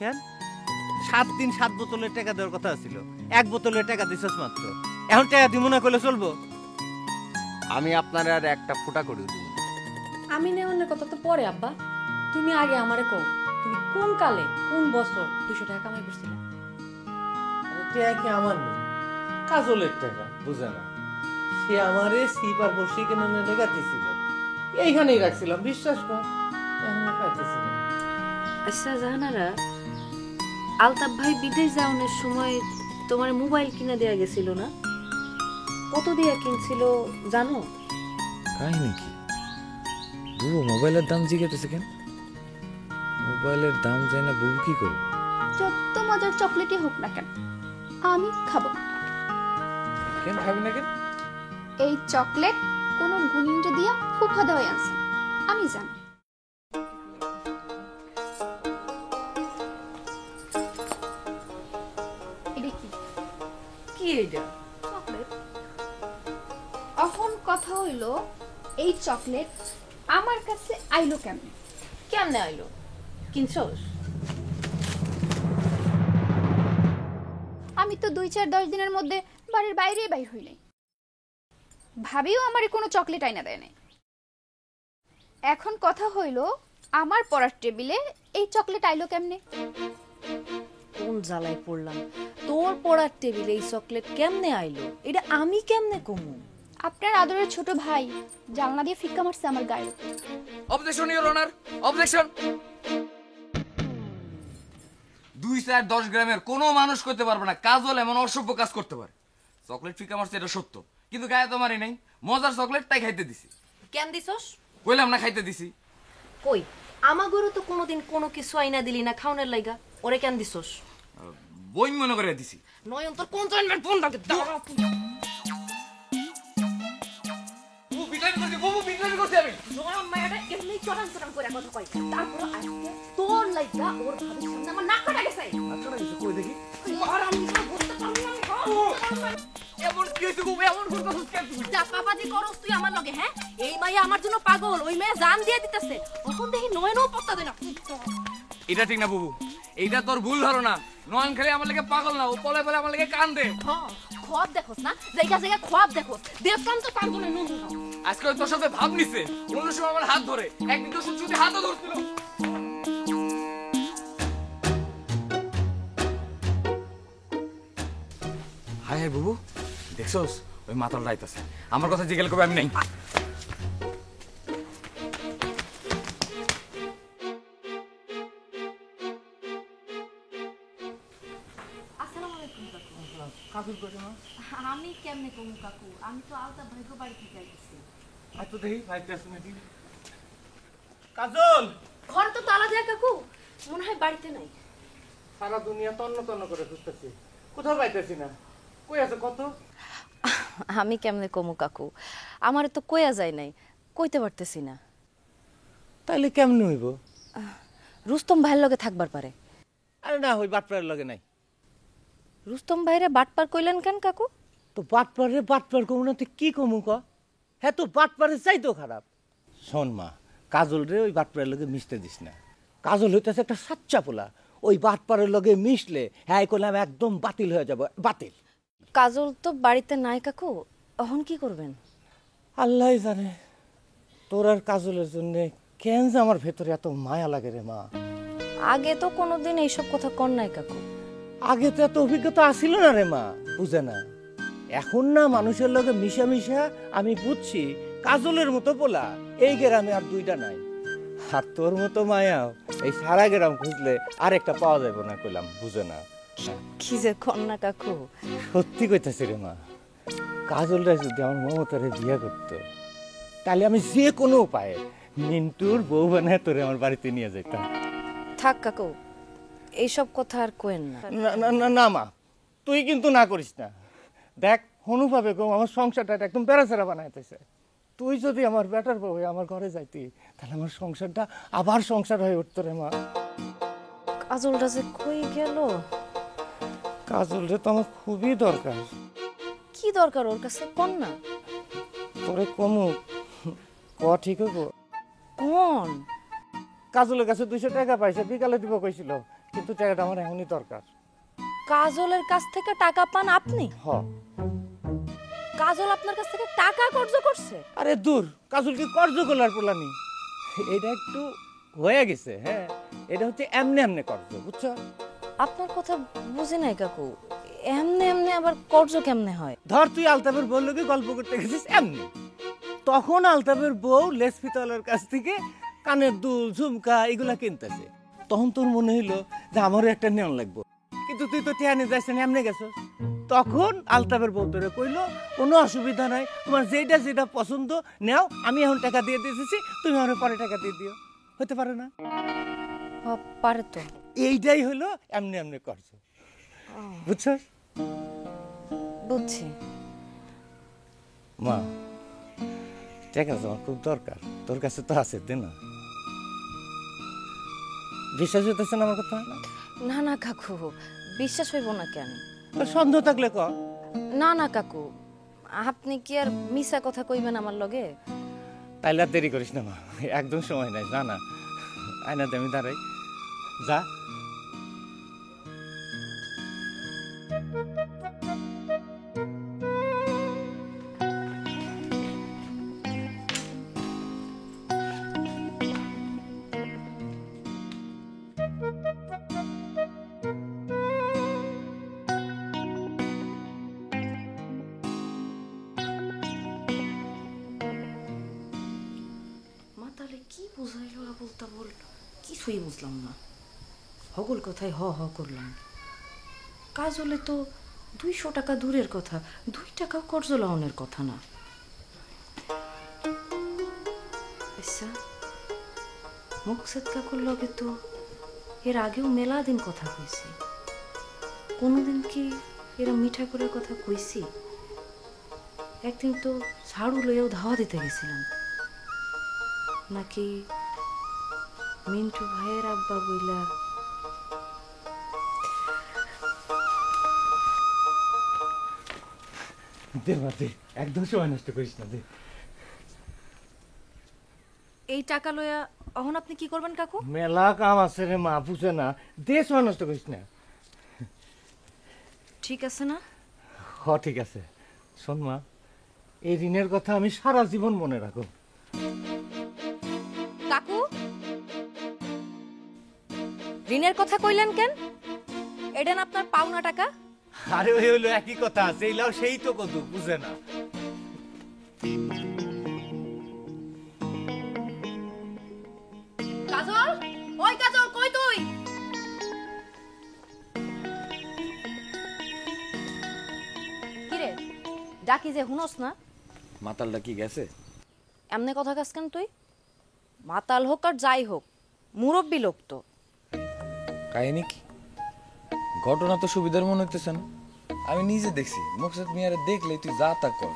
কেন 7 দিন 7 বোতলের টাকা দেওয়ার কথা ছিল, 1 বোতলের টাকা দিছস মাত্র। এখন টাকা দিব না কইলে চলবো? আমি আপনার আর একটা ফোঁটা করে দিব। আমি নেওয়ার কথা তো পরে আব্বা, তুমি আগে আমারে কও, তুমি কোন কালে কোন বছর 200 টাকা কামাই করছিলে? টাকা কি আমার নেই, কাজলের টাকা, বুঝে না? সে আমারে সিপার বসে কেন লেগা দিছিল, এইখানেই রাখছিলাম, বিশ্বাস কর। এখন পাইতেছি না। আচ্ছা জাহানারা, আলতাফ ভাই বিদেশ যাওয়ার সময় তোমার মোবাইল কিনে দেয়া গেছিল না? কত দিয়ে কিনছিল জানো? কাহিনী কি? বুবু মোবাইলের দাম জিজ্ঞাসা কেন? মোবাইলের দাম জানি না, বুবু কি করবে? যত মজার চকলেটই হোক না কেন আমি খাবো। কেন খাবি না কেন? এই চকলেট কোনো গুণিন্দ্র দিয়া ফুফা দেওয়াই আনছে, আমি জানি। এটা কি? কি এটা? চকলেট। এখন কথা হইলো, এই চকলেট আমার কাছে আইলো কেমনে? কেমনে আইলো? কিনছস? আমি তো 2-4-10 দিনের মধ্যে বাড়ির বাইরে বাইর হই নাই, ভাবিও আমারে কোনো চকলেট আইনা দেয় নাই। এখন কথা হইলো, আমার পড়ার টেবিলে এই চকলেট আইলো কেমনে? কোন জ্বালায় পড়লাম, তোর পড়ার টেবিলে এই চকলেট কেমনে আইলো এটা আমি কেমনে কমু? আপনার আদরের ছোট ভাই জানলা দিয়ে ফিক্কা মারছে আমার গায়ে। Objection your honour, objection. 2-4-10 গ্রামের কোনো মানুষ করতে পারবে না কাজল এমন অসভ্য কাজ করতে পারে। চকলেট ফিকা মারছে এটা সত্য, কিন্তু গায়ে তো মারি নাই। মজার চকলেট তাই খাইতে দিছি। কেন দিছস? কইলাম না খাইতে দিছি। কই আমাগরও তো কোনোদিন কোনো কিছু আইনা দিলি না খাওনের লাইগা, ওরে কেন দিছস? বই মনে করে দিছি। নয়ন তোর কোন জন্মের ফোন থাকে দাঁড়া তুই। বুবু বিটলামি করছি, বুবু বিটলামি করছি আমি। নয়ন মায়াটা এমনি চটান চটান করে কথা কয়, তারপর আজকে তোর লাইগা ওর ভাবির সামনে আমার নাক কাটা গেছে। আচ্ছা না কিছু কই দেখি। আর আমি তো বুঝতে পারলাম না। এমন কি হইছে বুবু, এমন করতেছিস কেন তুই? যা পাপাজি করস তুই আমার লগে, হ্যাঁ? এই মাইয়া আমার জন্য পাগল, ওই মেয়ে জান দিয়ে দিতেছে। তখন দেখি নয়নও পত্তা দেয় না। এটা ঠিক না বুবু, এইটা তোর ভুল ধারণা। নয়ন খালি আমার লাগে পাগল না, ও পলে পলে আমার লাগে কান্দে। খোয়াব দেখোস না, জায়গা জায়গা খোয়াব দেখোস, দেখলাম তো তার জন্য নুন। আজকে ওই তোর সাথে ভাব নিছে, অন্য সময় আমার হাত ধরে, একদিন তো শুনছি হাতও ধরছিল। হায় হায় বুবু, দেখছোস ওই মাতাল রাইতাছে, আমার কথা জিজ্ঞেস করবে আমি নাই। আমি কেমনে কমু কাকু, আমি তো আলতা ভাইগো বাড়ি থেকে আইছি। আচ্ছা দেখি ভাইতেছ নাকি। কাজল, ঘরে তো তালা দেয়া কাকু, মনে হয় বাড়িতে নাই। সারা দুনিয়া তন্ন তন্ন করে খুঁজতেছি, কোথাও পাইতেছি না। কই আছে কত? আমি কেমনে কমু কাকু, আমার তো কইয়া যায় নাই, কইতে পারতেছি না। তাইলে কেমনে হইব? রুস্তম ভাইয়ের লগে থাকবার পারে। আরে না, ওই বাটপাড়ের লগে নাই। রুস্তম ভাইরে বাটপার কইলেন কেন কাকু? তো বাটপাড়ে বাটপার কমু না, তুই কি কমু ক? হ্যাঁ, তো বাটপাড়ে চাই তো খারাপ। শোন মা, কাজল রে ওই বাটপাড়ের লগে মিশতে দিস না। কাজল হইতেছে একটা সাচ্চা পোলা, ওই বাটপাড়ের লগে মিশলে হ্যাঁ করলাম একদম বাতিল হয়ে যাব, বাতিল। কাজল তো বাড়িতে নাই কাকু, এখন কি করবেন? আল্লাহ জানে। তোর আর কাজলের জন্য কেন যে আমার ভেতরে এত মায়া লাগে রে মা। আগে তো কোনোদিন এইসব কথা কর নাই কাকু। আগে তো এত অভিজ্ঞতা আসিল না রে মা, বুঝে না। এখন না মানুষের লগে মিশা মিশা আমি বুঝছি কাজলের মতো পোলা এই গ্রামে আর দুইটা নাই। আর তোর মতো মায়াও এই সারা গ্রাম খুঁজলে আরেকটা পাওয়া যাবে না, কইলাম, বুঝে না। কি যে কন্যা কাকু। সত্যি কইতাছি রে মা, কাজলটা যদি আমার মমতারে বিয়ে করতো, তাহলে আমি যে কোনো উপায়ে মিন্টুর বউ বানায় তোরে আমার বাড়িতে নিয়ে যেতাম। থাক কাকু, এইসব কথা আর কোয়েন না। না না না না মা, তুই কিন্তু না করিস না। দেখ হনুভাবে কম আমার সংসারটা একদম প্যারাসেরা বানাইতেছে। তুই যদি আমার বেটার বউ হয়ে আমার ঘরে যাইতি, তাহলে আমার সংসারটা আবার সংসার হয়ে উঠতো রে মা। কাজলটা যে কই গেল? কাজল রে তো আমার খুবই দরকার। কি দরকার ওর কাছে কোন না? তোরে কমু ক ঠিক হইব? কোন? কাজলের কাছে 200 টাকা পাইছে, বিকালে দিব কইছিল, কিন্তু টাকাটা আমার এখনই দরকার। কাজলের কাছ থেকে টাকা পান আপনি? হ। কাজল আপনার কাছ থেকে টাকা কর্জ করছে? আরে দূর, কাজল কি কর্জ গোলার পোলানি? এটা একটু হয়ে গেছে। হ্যাঁ, এটা হচ্ছে এমনি এমনি কর্জ, বুঝছো? আপনার কথা বুঝি নাই কাকু, এমনে এমনে আবার কর্জ কেমনে হয়? ধর তুই আলতাফের বউর লগে গল্প করতে গেছিস এমনি, তখন আলতাফের বউ লেস পিতলের কাছ থেকে কানের দুল ঝুমকা এগুলা কিনতেছে, তখন তোর মনে হইলো যে আমারও একটা নেওয়া লাগবে, কিন্তু তুই তো টেয়ানে যাইছ না, এমনি গেছো। তখন আলতাফের বউ তোরে কইলো কোনো অসুবিধা নাই, তোমার যেটা যেটা পছন্দ নেও, আমি এখন টাকা দিয়ে দিয়েছি, তুমি আমার পরে টাকা দিয়ে দিও। হতে পারে না? পারে তো। এইটাই হলো এমনি এমনি করছো, বুঝছো? বুঝছি। মা, টাকা তোমার খুব দরকার, তোর কাছে তো আছে, দে না। বিশ্বাস হতেছে না আমার কথা? না না কাকু, বিশ্বাস হইব না কেন? তোর সন্দেহ থাকলে ক। না না কাকু, আপনি কি আর মিছা কথা কইবেন আমার লগে? তাইলে আর দেরি করিস না মা, একদম সময় নাই, যা না, আয়নাতে আমি দাঁড়াই, যা। মা তাহলে কি বুঝাইলো বলতা বল, কিছুই বুঝলাম না। হগল কথায় হ হ করলাম। কাজ হলে তো 200 টাকা দূরের কথা, 2 টাকাও কর্জ লাউনের কথা না। আচ্ছা, মুকসেদ কাকুর লগে তো এর আগেও মেলা দিন কথা কইছি, কোনোদিন কি এরা মিঠা করে কথা কইছি? একদিন তো ঝাড়ু লইয়াও ধাওয়া দিতে গেছিলাম, নাকি মিন্টু ভাইয়ের আব্বা বইলা? দে মা, দে, একদম সময় নষ্ট করিস না, দে। এই টাকা লইয়া অহন আপনি কি করবেন কাকু? মেলা কাম আছে রে মা, বুঝে না, দে, সময় নষ্ট করিস না। ঠিক আছে না? হ, ঠিক আছে। শোন মা, এই ঋণের কথা আমি সারা জীবন মনে রাখো। কাকু, ঋণের কথা কইলেন কেন? এটা না আপনার পাওনা টাকা? আরে ওই হইলো একই কথা, সেইলাও সেই তো কত, বুঝে না। কাজল, ওই কাজল, কই তুই? কিরে, ডাকি যে হুনস না? মাতালটা কি গেছে? এমনি কথা কাজ কেন তুই? মাতাল হোক আর যাই হোক, মুরব্বী লোক তো। কাহিনী কি? ঘটনা তো সুবিধার মনে হইতেছে না। আমি নিজে দেখছি, মুকসেদ মিয়ারে দেখলেই তুই যা তা কর।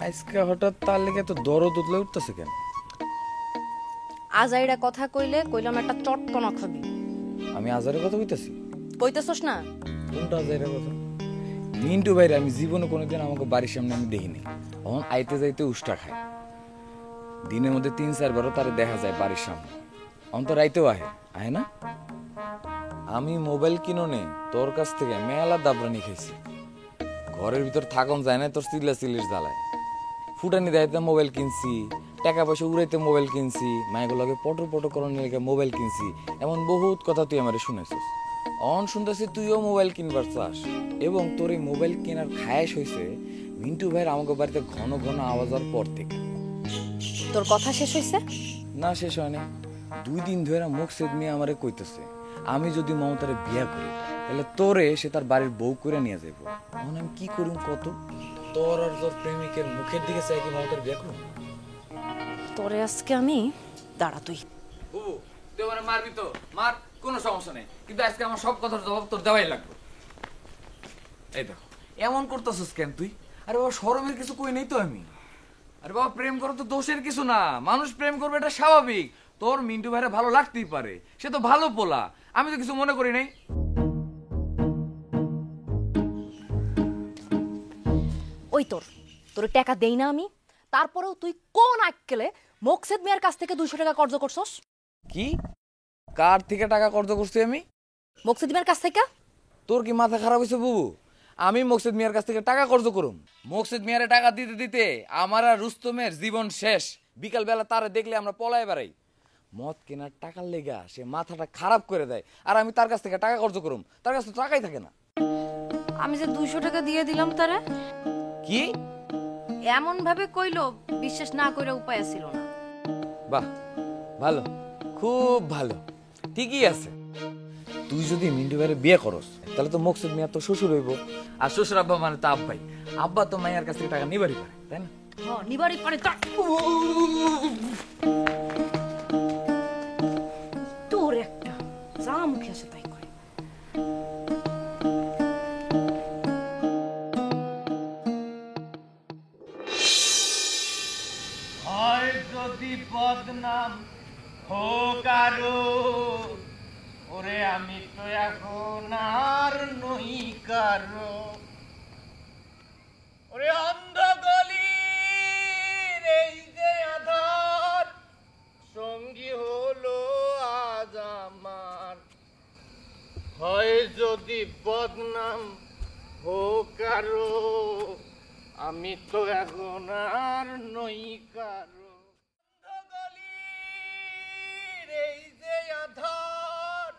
আজকে হঠাৎ তার লেগে তো দরদ উতলে উঠতেছে কেন? আজ আইরা কথা কইলে কইলাম একটা চটকনা খাবি। আমি আজারের কথা কইতাছি? কইতেছস না? কোনটা আজারের কথা? মিন্টু ভাইরে আমি জীবনে কোনোদিন আমাকে বাড়ির সামনে আমি দেখিনি। তখন আইতে যাইতে উষ্টা খায়, দিনের মধ্যে 3-4 বারও তারে দেখা যায় বাড়ির সামনে। অন্ত রাইতেও আহে না? আমি মোবাইল কিনো নে তোর কাছ থেকে মেলা দাবরানি খাইছি, ঘরের ভিতর থাকন যায় না তোর চিল্লা চিল্লির জ্বালায়। ফুটানি দাইতে মোবাইল কিনছি, টাকা পয়সা উড়াইতে মোবাইল কিনছি, মায়েগুলোকে পটর পটর করানোর লেগে মোবাইল কিনছি, এমন বহুত কথা তুই আমারে শুনেছিস। অন শুনতেছি তুইও মোবাইল কিনবার চাস, এবং তোর এই মোবাইল কেনার খায়াস হয়েছে মিন্টু ভাইয়ের আমাকে বাড়িতে ঘন ঘন আওয়াজ হওয়ার পর থেকে। তোর কথা শেষ হইছে? না, শেষ হয় না। 2 দিন ধরে মুকসেদ মিয়া আমারে কইতেছে আমি যদি মমতারে বিয়া করি তাহলে তোরে সে তার বাড়ির বউ করে নিয়ে যাবো। এখন আমি কি করুম কত? তোর আর তোর প্রেমিকের মুখের দিকে চাই কি মমতার বিয়া করুম? তোরে আজকে আমি, দাঁড়া তুই। বুবু, তুই আমার মারবি তো মার, কোনো সমস্যা নেই, কিন্তু আজকে আমার সব কথার জবাব তোর দেওয়াই লাগবে। এই দেখো, এমন করতেছিস কেন তুই? আরে বাবা, শরমের কিছু কই নেই তো আমি। আরে বাবা, প্রেম করো তো দোষের কিছু না, মানুষ প্রেম করবে এটা স্বাভাবিক। তোর মিন্টু ভাইরা ভালো লাগতেই পারে, সে তো ভালো পোলা, আমি তো কিছু মনে করি নাই। ওই তোরে টাকা দেই না আমি, তারপরেও তুই কোন আক্কেলে মোকসেদ মিয়ার কাছ থেকে 200 টাকা কর্জ করছস? কি? কার থেকে টাকা কর্জ করছি আমি? মকসুদ মিয়ার কাছ থেকে? তোর কি মাথা খারাপ হয়েছে বুবু? আমি মকসুদ মিয়ার কাছ থেকে টাকা কর্জ করুম? মকসুদ মিয়ারে টাকা দিতে দিতে আমার আর রুস্তমের জীবন শেষ। বিকাল বেলা তারে দেখলে আমরা পলায় বেড়াই। মদ কেনার টাকার লেগা সে মাথাটা খারাপ করে দেয়, আর আমি তার কাছ থেকে টাকা কর্জ করুম? তার কাছে তো টাকাই থাকে না। আমি যে 200 টাকা দিয়ে দিলাম তারে, কি এমন ভাবে কইলো বিশ্বাস না কইরা উপায় ছিল না। বাহ, ভালো, খুব ভালো, ঠিকই আছে। তুই যদি মিন্টু ভাইয়ের বিয়ে করস তাহলে তো মকসুদ মিয়া তো শ্বশুর হইব, আর শ্বশুর আব্বা মানে তো আব্বাই। আব্বা তো মাইয়ার কাছ থেকে টাকা নিবারই পারে, তাই না? হ্যাঁ, নিবারই পারে। তোর একটা যা মুখে আসে তাই করে। হয় যদি বদনাম হোক আরো, ওরে আমি তো এখন আর নই কারো। ওরে অন্ধ গলির এই যে আধার, সঙ্গী হলো আজ আমার। হয় যদি বদনাম হোক আরো, আমি তো এখন আর নই কারো। গলির এই যে আধার,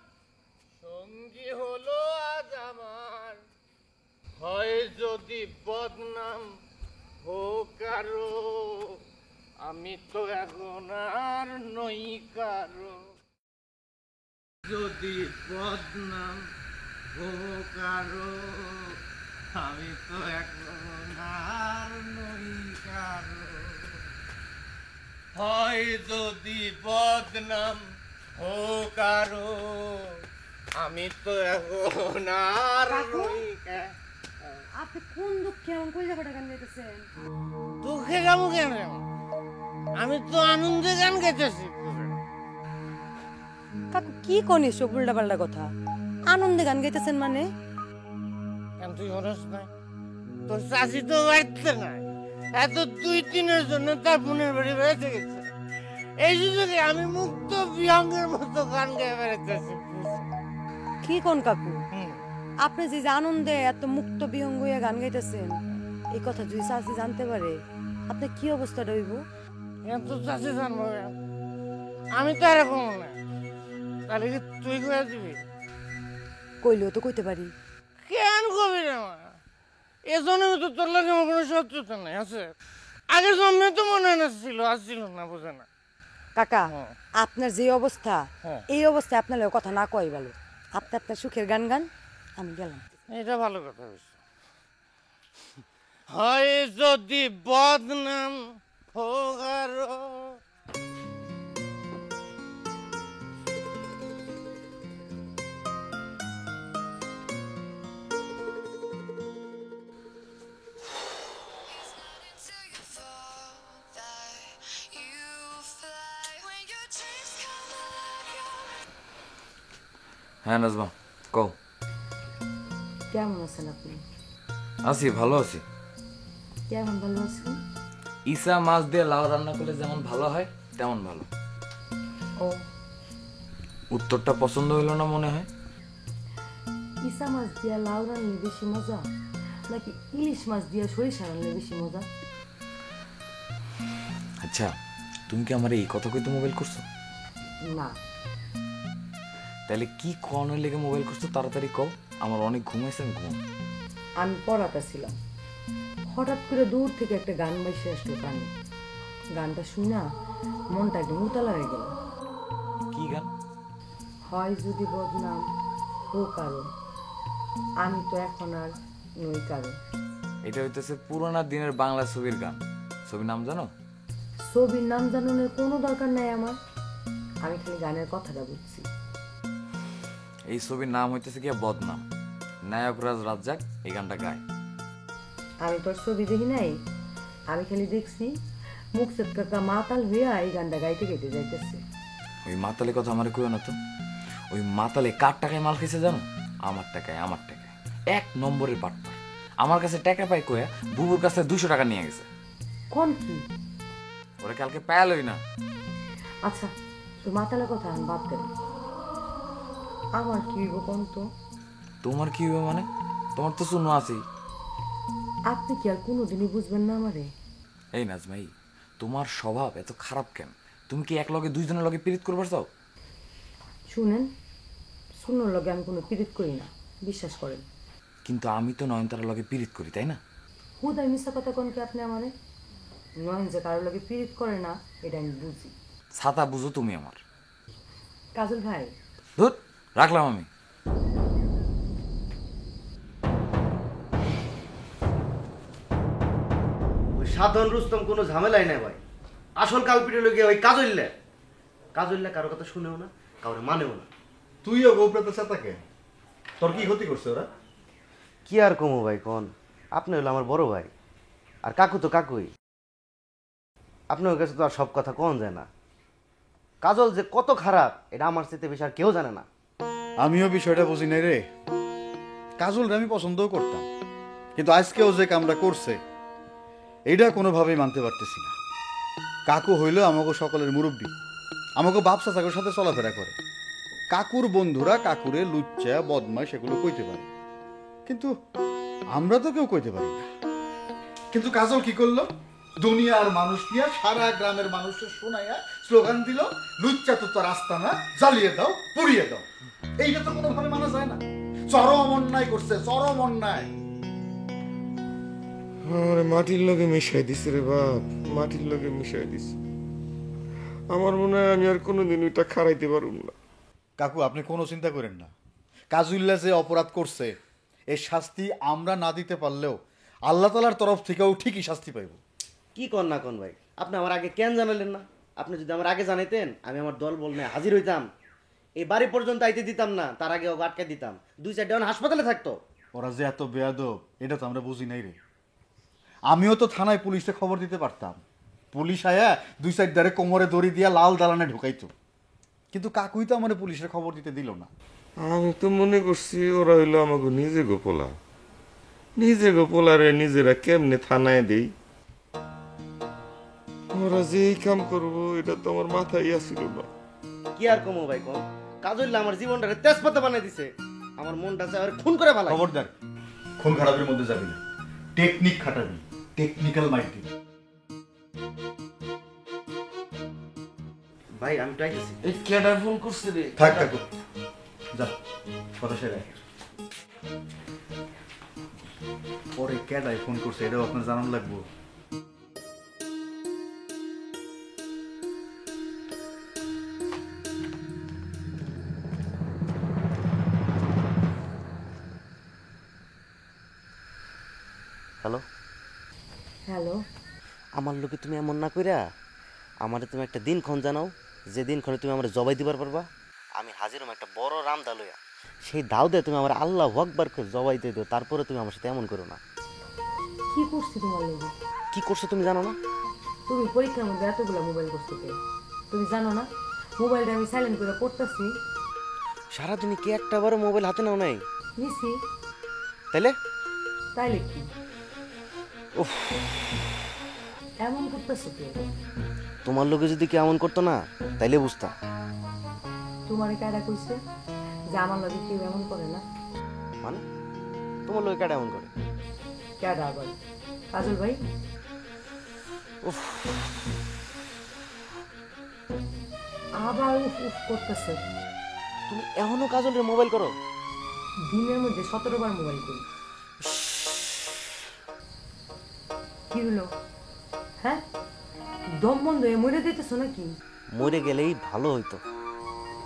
সঙ্গী হলো আজ আমার। হয় যদি বদনাম হোক আরো, আমি তো এখন আর নই কারো। যদি বদনাম হোক আরো, আমি তো এখন আর নই কারো। হয় যদি বদনাম হোক আরো, আমি তো এখন আর নই কারো। আপনি কোন দুঃখে এমন কই যাবে গান গাইতেছেন? দুঃখে গাবো কেন? আমি তো আনন্দে গান গাইতেছি। কাকু কি কোন এসব উল্টা পাল্টা কথা? আনন্দে গান গাইতেছেন মানে? কেন তুই হরস নাই? তোর চাষি তো বাড়িতে নাই, এত 2-3 জন্য তার বোনের বাড়ি বেড়াতে গেছে। এই সুযোগে আমি মুক্ত বিহঙ্গের মতো গান গায়ে বেড়াতেছি। কি কোন কাকু? আপনি যে যে আনন্দে এত মুক্ত বিহঙ্গ হইয়া গান গাইতেছেন, এই কথা যদি চাচি জানতে পারে আপনার কি অবস্থাটা হইব? কেন তোর চাষি জানবো কেন? আমি তো এরকম না। তাহলে কি তুই কয়ে দিবি? কইলেও তো কইতে পারি। কেন কবি রে মা? এ জন্মে তো তোর লাগে আমার কোনো শত্রুতা নাই আছে। আগের জন্মে তো মনে হয় না ছিল, আর ছিল না, বোঝে না। কাকা, হ্যাঁ। আপনার যে অবস্থা, হ্যাঁ। এই অবস্থায় আপনার লগে কথা না কই ভালো। আপনি আপনার সুখের গান গান, আমি গেলাম। এটা ভালো কথা হয়েছে। হয় যদি বদনাম হোক আরো, হ্যাঁ নাজমা, কও। কেমন আছেন আপনি? আছি, ভালো আছি। কেমন ভালো আছেন? ইসা মাছ দিয়ে লাউ রান্না করলে যেমন ভালো হয় তেমন ভালো। ও, উত্তরটা পছন্দ হইল না মনে হয়। ইসা মাছ দিয়া লাউ রান্নলে বেশি মজা, নাকি ইলিশ মাছ দিয়া সরিষা রান্নলে বেশি মজা? আচ্ছা, তুমি কি আমার এই কথা কইতে মোবাইল করছো? না, তাহলে কি কনের লেগে মোবাইল করছো? তাড়াতাড়ি কও, আমার অনেক ঘুমাইছে, আমি ঘুম। আমি পড়াতে ছিলাম, হঠাৎ করে দূর থেকে একটা গান বাইসে আসলো কানে। গানটা শুনা মনটা একদম উতলা হয়ে গেল। কি গান? হয় যদি বদনাম হোক আরো, আমি তো এখন আর নই কারো। এটা হইতেছে পুরোনো দিনের বাংলা ছবির গান। ছবির নাম জানো? ছবির নাম জানানোর কোনো দরকার নাই আমার, আমি খালি গানের কথাটা বুঝছি। এই ছবির নাম হইতেছে কি বদনাম। নায়করাজ রাজ্জাক এই গানটা গায়। আমি তোর ছবি দেখি নাই, আমি খালি দেখছি মুকসেদ কাকা মাতাল হইয়া এই গানটা গাইতে গাইতে যাইতেছে। ওই মাতালের কথা আমার কইও না তো। ওই মাতালে কার টাকায় মাল খেয়েছে জানো? আমার টাকায়, আমার টাকায়। 1 নম্বরের পাটপার। আমার কাছে টাকা পাই কয়ে বুবুর কাছে 200 টাকা নিয়ে গেছে। কোন কি? ওরা কালকে পায়ালই না। আচ্ছা, তোর মাতালের কথা আমি বাদ দেব। আমার কি হইব কোন তো? তোমার কি হবে মানে? তোমার তো শুনো আছেই। আপনি কি আর কোনোদিনই বুঝবেন না আমারে? এই নাজমাই, তোমার স্বভাব এত খারাপ কেন? তুমি কি এক লগে দুইজনের লগে পীড়িত করবার চাও? শুনেন, শুনোর লগে আমি কোনো পীড়িত করি না, বিশ্বাস করেন। কিন্তু আমি তো নয়নতারার লগে পীড়িত করি, তাই না? হুদায় মিথ্যা কথা কোন কি আপনি আমারে? নয়ন যে কারোর লগে পীড়িত করে না এটা আমি বুঝি। ছাতা বুঝো তুমি আমার। কাজল ভাই, ধুর, রাখলাম আমি। ওই সাধারণ রুস্তম কোনো ঝামেলাই নাই ভাই। আসল কালপিটে লোকে ওই কাজল্যা। কাজল্যা কারো কথা শুনেও না, কাউরে মানেও না। তুইও গোপ্রাতে সাতাকে, তোর কি ক্ষতি করছে ওরা? কি আর কমো ভাই কোন, আপনি হলো আমার বড় ভাই, আর কাকু তো কাকুই। আপনার কাছে তো আর সব কথা কোন যায় না। কাজল যে কত খারাপ এটা আমার চাইতে বেশি আর কেউ জানে না। আমিও বিষয়টা বুঝি নাই রে। কাজলরে আমি পছন্দও করতাম, কিন্তু আজকেও যে কামটা করছে এইটা কোনোভাবেই মানতে পারতেছি না। কাকু হইলো আমাকে সকলের মুরব্বী, আমাকে বাপ চাচাকের সাথে চলাফেরা করে। কাকুর বন্ধুরা কাকুরে লুচ্চা বদমাই সেগুলো কইতে পারে, কিন্তু আমরা তো কেউ কইতে পারি না। কিন্তু কাজল কি করলো? দুনিয়ার মানুষ নিয়ে সারা গ্রামের মানুষের শোনাইয়া স্লোগান দিল, লুচ্চা তো তার রাস্তা না, জ্বালিয়ে দাও, পুড়িয়ে দাও। এইটা তো কোনোভাবে মানা যায় না। চরম অন্যায় করছে, চরম অন্যায়। আরে মাটির লগে মিশাই দিছে রে বাপ, মাটির লগে মিশাই দিছে। আমার মনে হয় আমি আর কোনোদিন ওইটা খারাইতে পারুম না। কাকু আপনি কোনো চিন্তা করেন না। কাজুল্লা যে অপরাধ করছে এর শাস্তি আমরা না দিতে পারলেও আল্লাহ তাআলার তরফ থেকেও ঠিকই শাস্তি পাইব। কি কন না কোন ভাই, আপনি আমার আগে কেন জানালেন না? আপনি যদি আমার আগে জানাইতেন আমি আমার দল বল নিয়ে হাজির হইতাম। এই বাড়ি পর্যন্ত আইতে দিতাম না, তার আগে ওকে আটকে দিতাম। 2-4 জন হাসপাতালে থাকতো। ওরা যে এত বেয়াদব এটা তো আমরা বুঝি নাই রে। আমিও তো থানায় পুলিশে খবর দিতে পারতাম, পুলিশ আয়া 2-4 ধারে কোমরে দড়ি দিয়া লাল দালানে ঢুকাইতো, কিন্তু কাকুই তো আমার পুলিশের খবর দিতে দিল না। আমি তো মনে করছি ওরা হইলো আমাকে নিজে গোপলা, নিজে গোপলারে নিজেরা কেমনে থানায় দেই। ওরা যে এই কাম করবো এটা তো আমার মাথায় আসছিল না। কি আর কমো ভাই কোন, কাজল আমার জীবনটারে তেজপাতা বানাই দিছে। আমার মনটা চায় আর খুন করে ফেলাই। খবরদার, খুন খারাপের মধ্যে যাবি না, টেকনিক খাটাবি, টেকনিক্যাল মাইন্ড দিবি। ভাই আমি ট্রাইতেছি। এই কেডার ফোন করছে রে? থাক কাকু, যা কথা সেরে। পরে ক্যাডায় ফোন করছে এটাও আপনার জানান লাগবো। Hello hello. আমার লোকে তুমি এমন না কইরা আমারে তুমি একটা দিনক্ষণ জানাও, যে দিনক্ষণে তুমি আমার জবাই দিবার পারবা। আমি হাজির হম একটা বড় রামদা লইয়া। সেই দাও দিয়ে তুমি আমার আল্লাহু আকবার করে জবাই দিয়ে দিও, তারপরে তুমি আমার সাথে এমন করো না। কি করছি তোমার লগে? কি করছো তুমি জানো না? তুমি পরীক্ষার মধ্যে এতগুলো মোবাইল করছো কে? তুমি জানো না মোবাইলটা আমি সাইলেন্ট করে পড়তাছি? সারাদিনে কি একটা বারো মোবাইল হাতে নাও নাই? নিছি। তাইলে তাইলে কি? এমন করতেছো কে? তোমার লোকে যদি কি এমন করতো না তাইলে বুঝতাম। তোমার কারা কইছে যে আমার লগে কেউ এমন করে না? মানে তোমার লোকে কেডা এমন করে? কেডা আবার? কাজল ভাই? আবার উফ উফ করতেছে। তুমি এখনো কাজলের মোবাইল করো? দিনের মধ্যে 17 বার মোবাইল করি। কি হলো? হ্যাঁ, দম বন্ধ হয়ে মরে দিতেছো নাকি? মরে গেলেই ভালো হইতো।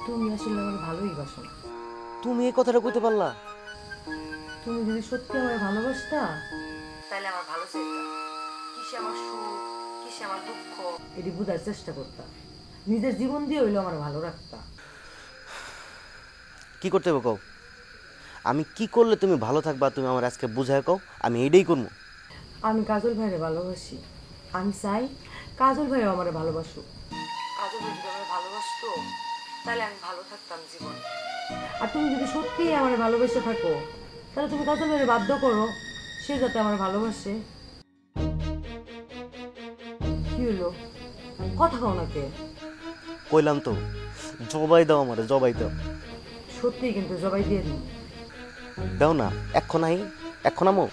তুমি আসলে আমার ভালোই বাসো না। তুমি এই কথাটা কইতে পারলা? তুমি যদি সত্যি আমার ভালোবাসতা তাহলে আমার ভালো চাইতা। কিসে আমার সুখ, কিসে আমার দুঃখ এটি বোঝার চেষ্টা করতা। নিজের জীবন দিয়ে হইলো আমার ভালো রাখতা। কি করতে হবে কও? আমি কি করলে তুমি ভালো থাকবা তুমি আমার আজকে বুঝায় কও, আমি এইটাই করবো। আমি কাজল ভাইরে ভালোবাসি। আমি চাই কাজল ভাইও আমার ভালোবাসুক। কাজল ভাই যদি আমার ভালোবাসতো তাহলে আমি ভালো থাকতাম জীবন। আর তুমি যদি সত্যিই আমার ভালোবেসে থাকো তাহলে তুমি কাজল ভাইরে বাধ্য করো সে যাতে আমার ভালোবাসে। কি হলো? কথা কও না কে? কইলাম তো জবাই দাও আমারে, জবাই দাও। সত্যিই কিন্তু জবাই দিয়ে দিন। দাও না, এখন আই, এখন আমো।